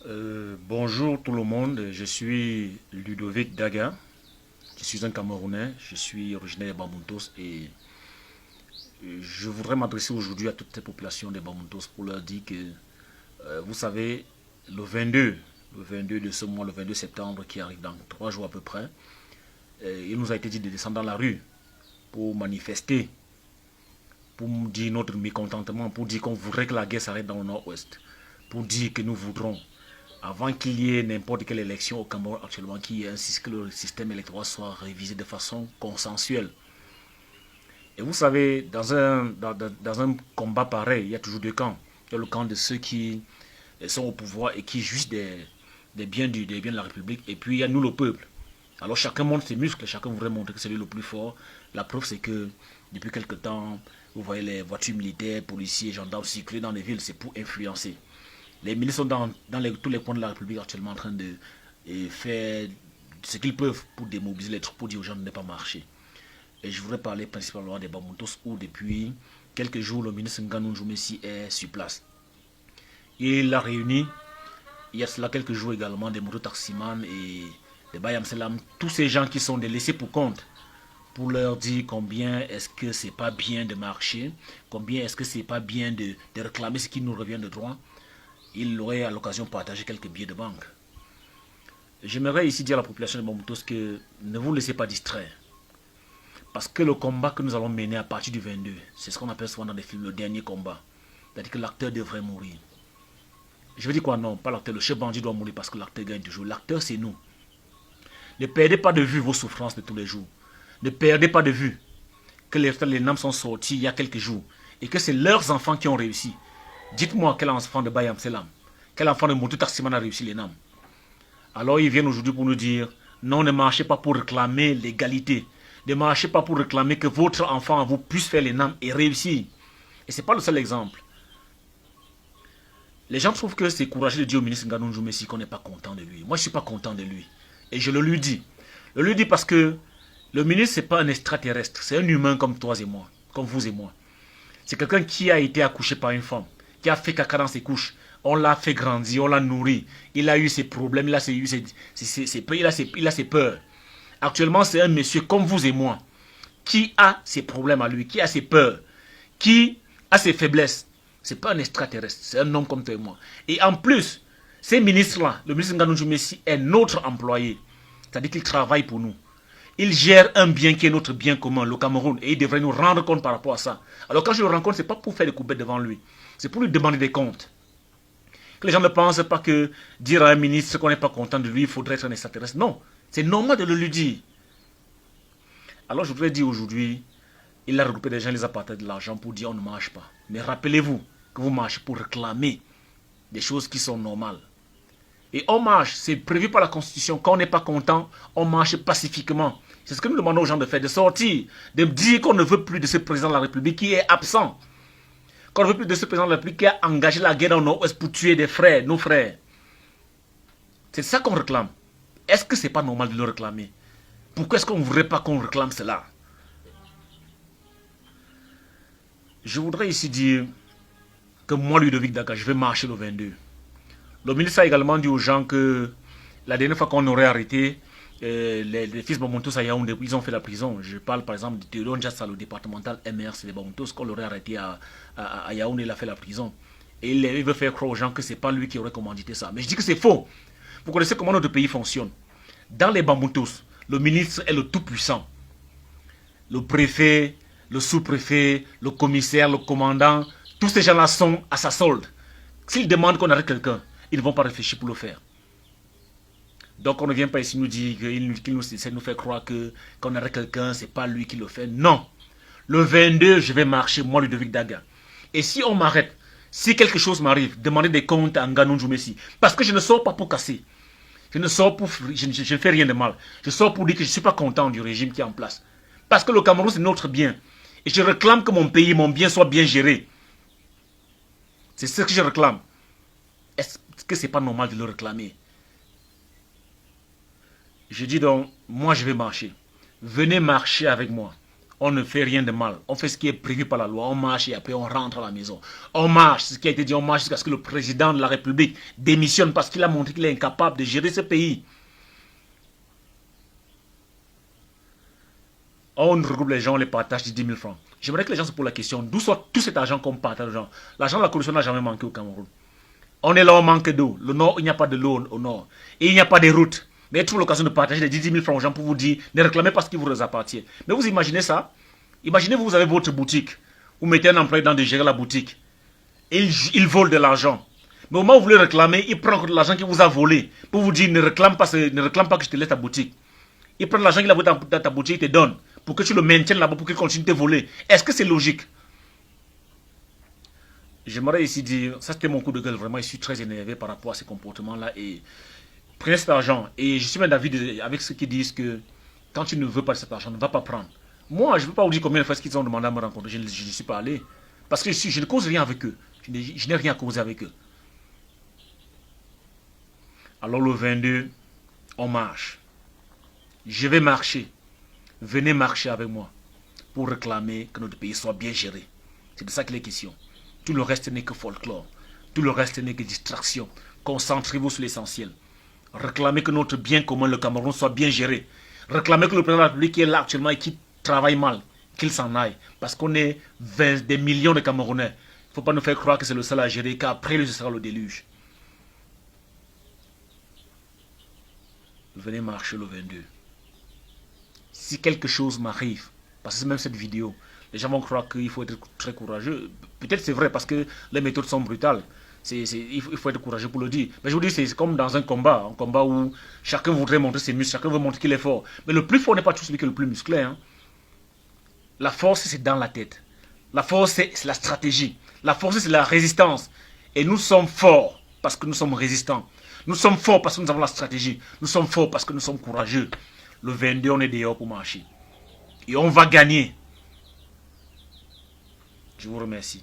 Bonjour tout le monde, je suis Ludovic Daga, je suis un Camerounais, je suis originaire de Bamoutos et je voudrais m'adresser aujourd'hui à toutes ces populations de Bamoutos pour leur dire que, vous savez, le 22, le 22 de ce mois, le 22 septembre qui arrive dans 3 jours à peu près, il nous a été dit de descendre dans la rue pour manifester, pour dire notre mécontentement, pour dire qu'on voudrait que la guerre s'arrête dans le nord-ouest, pour dire que nous voudrons avant qu'il y ait n'importe quelle élection au Cameroun actuellement, qu'il y ait que le système électoral soit révisé de façon consensuelle. Et vous savez, dans un combat pareil, il y a toujours deux camps. Il y a le camp de ceux qui sont au pouvoir et qui jouissent des biens de la République. Et puis il y a nous, le peuple. Alors chacun montre ses muscles, chacun voudrait montrer que c'est lui le plus fort. La preuve, c'est que depuis quelque temps, vous voyez les voitures militaires, policiers, gendarmes circuler dans les villes, c'est pour influencer. Les ministres sont dans tous les coins de la République actuellement en train de faire ce qu'ils peuvent pour démobiliser les troupes, pour dire aux gens de ne pas marcher. Et je voudrais parler principalement des Bamoutos où depuis quelques jours le ministre Nganou Djoumessi est sur place. Il a réuni, il y a cela quelques jours également, des mototaximans et des Bayam Selam, tous ces gens qui sont des laissés pour compte, pour leur dire combien est-ce que c'est pas bien de marcher, combien est-ce que c'est pas bien de réclamer ce qui nous revient de droit. Il aurait à l'occasion partagé quelques billets de banque. J'aimerais ici dire à la population de Bamoutos que ne vous laissez pas distraire. Parce que le combat que nous allons mener à partir du 22, c'est ce qu'on appelle souvent dans les films le dernier combat. C'est-à-dire que l'acteur devrait mourir. Je veux dire quoi? Non, pas l'acteur. Le chef bandit doit mourir parce que l'acteur gagne toujours. L'acteur, c'est nous. Ne perdez pas de vue vos souffrances de tous les jours. Ne perdez pas de vue que les NAM sont sortis il y a quelques jours et que c'est leurs enfants qui ont réussi. Dites-moi quel enfant de Bayam Selam, quel enfant de Moutou Taximan a réussi les NAM. Alors ils viennent aujourd'hui pour nous dire, non, ne marchez pas pour réclamer l'égalité. Ne marchez pas pour réclamer que votre enfant vous puisse faire les NAM et réussir. Et ce n'est pas le seul exemple. Les gens trouvent que c'est courageux de dire au ministre Nganou Djoumessi qu'on n'est pas content de lui. Moi, je ne suis pas content de lui. Et je le lui dis. Je le lui dis parce que le ministre, ce n'est pas un extraterrestre. C'est un humain comme toi et moi, comme vous et moi. C'est quelqu'un qui a été accouché par une femme, qui a fait caca dans ses couches. On l'a fait grandir, on l'a nourri. Il a eu ses problèmes, il a ses peurs. Actuellement, c'est un monsieur comme vous et moi, qui a ses problèmes à lui, qui a ses peurs, qui a ses faiblesses. Ce n'est pas un extraterrestre, c'est un homme comme toi et moi. Et en plus, ces ministres-là, le ministre Nganou Djoumessi est notre employé. C'est-à-dire qu'il travaille pour nous. Il gère un bien qui est notre bien commun, le Cameroun, et il devrait nous rendre compte par rapport à ça. Alors quand je le rencontre, ce n'est pas pour faire des coupettes devant lui, c'est pour lui demander des comptes. Que les gens ne pensent pas que dire à un ministre qu'on n'est pas content de lui, il faudrait être un extraterrestre. Non, c'est normal de le lui dire. Alors je voudrais dire aujourd'hui, il a regroupé des gens, il les a partagé de l'argent pour dire on ne marche pas. Mais rappelez-vous que vous marchez pour réclamer des choses qui sont normales. Et on marche, c'est prévu par la Constitution. Quand on n'est pas content, on marche pacifiquement. C'est ce que nous demandons aux gens de faire, de sortir, de dire qu'on ne veut plus de ce président de la République qui est absent. Qu'on ne veut plus de ce président de la République qui a engagé la guerre dans le Nord-Ouest pour tuer des frères, nos frères. C'est ça qu'on réclame. Est-ce que ce n'est pas normal de le réclamer? Pourquoi est-ce qu'on ne voudrait pas qu'on réclame cela? Je voudrais ici dire que moi, Ludovic Daga, je vais marcher le 22. Le ministre a également dit aux gens que la dernière fois qu'on aurait arrêté les fils Bamoutos à Yaoundé, ils ont fait la prison. Je parle par exemple de Théodore Ndiassa, le départemental MRC des Bamoutos, qu'on l'aurait arrêté à Yaoundé, il a fait la prison. Et il veut faire croire aux gens que ce n'est pas lui qui aurait commandité ça. Mais je dis que c'est faux. Vous connaissez comment notre pays fonctionne. Dans les Bamoutos, le ministre est le tout-puissant. Le préfet, le sous-préfet, le commissaire, le commandant, tous ces gens-là sont à sa solde. S'ils demandent qu'on arrête quelqu'un, ils ne vont pas réfléchir pour le faire. Donc on ne vient pas ici nous dire qu'il nous essaie de nous faire croire que quand on arrête quelqu'un, ce n'est pas lui qui le fait. Non. Le 22, je vais marcher, moi, Ludovic Daga. Et si on m'arrête, si quelque chose m'arrive, demandez des comptes à Nganou Djoumessi. Parce que je ne sors pas pour casser. Je ne fais rien de mal. Je sors pour dire que je ne suis pas content du régime qui est en place. Parce que le Cameroun, c'est notre bien. Et je réclame que mon pays, mon bien soit bien géré. C'est ce que je réclame. Est-ce que ce n'est pas normal de le réclamer? Je dis donc, moi je vais marcher. Venez marcher avec moi. On ne fait rien de mal. On fait ce qui est prévu par la loi. On marche et après on rentre à la maison. On marche, ce qui a été dit, on marche jusqu'à ce que le président de la République démissionne parce qu'il a montré qu'il est incapable de gérer ce pays. On regroupe les gens, on les partage de 10 000 francs. J'aimerais que les gens se posent la question, d'où sort tout cet argent qu'on partage aux gens? L'argent de la corruption n'a jamais manqué au Cameroun. On est là, on manque d'eau. Le nord, il n'y a pas de l'eau au nord. Et il n'y a pas de routes. Mais trouve l'occasion de partager les 10 000 francs aux gens pour vous dire, ne réclamez pas ce qui vous appartient. Mais vous imaginez ça? Imaginez, vous avez votre boutique. Vous mettez un employé dans de gérer la boutique. Et il vole de l'argent. Mais au moment où vous voulez réclamer, il prend de l'argent qu'il vous a volé. Pour vous dire, ne réclame pas que je te laisse ta boutique. Il prend l'argent qu'il a volé dans ta boutique et te donne. Pour que tu le maintiennes là-bas, pour qu'il continue de te voler. Est-ce que c'est logique? J'aimerais ici dire, ça c'était mon coup de gueule, vraiment, je suis très énervé par rapport à ces comportements-là. Et prenez cet argent. Et je suis même d'avis avec ceux qui disent que quand tu ne veux pas cet argent, ne va pas prendre. Moi, je ne veux pas vous dire combien de fois qu'ils ont demandé à me rencontrer. Je ne suis pas allé. Parce que je ne cause rien avec eux. Je n'ai rien à causer avec eux. Alors le 22, on marche. Je vais marcher. Venez marcher avec moi pour réclamer que notre pays soit bien géré. C'est de ça qu'il est question. Tout le reste n'est que folklore. Tout le reste n'est que distraction. Concentrez-vous sur l'essentiel. Réclamez que notre bien commun, le Cameroun, soit bien géré. Réclamez que le président de la République qui est là actuellement et qui travaille mal, qu'il s'en aille. Parce qu'on est des millions de Camerounais. Il ne faut pas nous faire croire que c'est le seul à gérer, qu'après, ce sera le déluge. Venez marcher le 22. Si quelque chose m'arrive, parce que c'est même cette vidéo, les gens vont croire qu'il faut être très courageux. Peut-être c'est vrai parce que les méthodes sont brutales. Il faut être courageux pour le dire. Mais je vous dis, c'est comme dans un combat où chacun voudrait montrer ses muscles, chacun veut montrer qu'il est fort. Mais le plus fort n'est pas tout celui qui est le plus musclé. Hein. La force, c'est dans la tête. La force, c'est la stratégie. La force, c'est la résistance. Et nous sommes forts parce que nous sommes résistants. Nous sommes forts parce que nous avons la stratégie. Nous sommes forts parce que nous sommes courageux. Le 22, on est dehors pour marcher. Et on va gagner. Je vous remercie.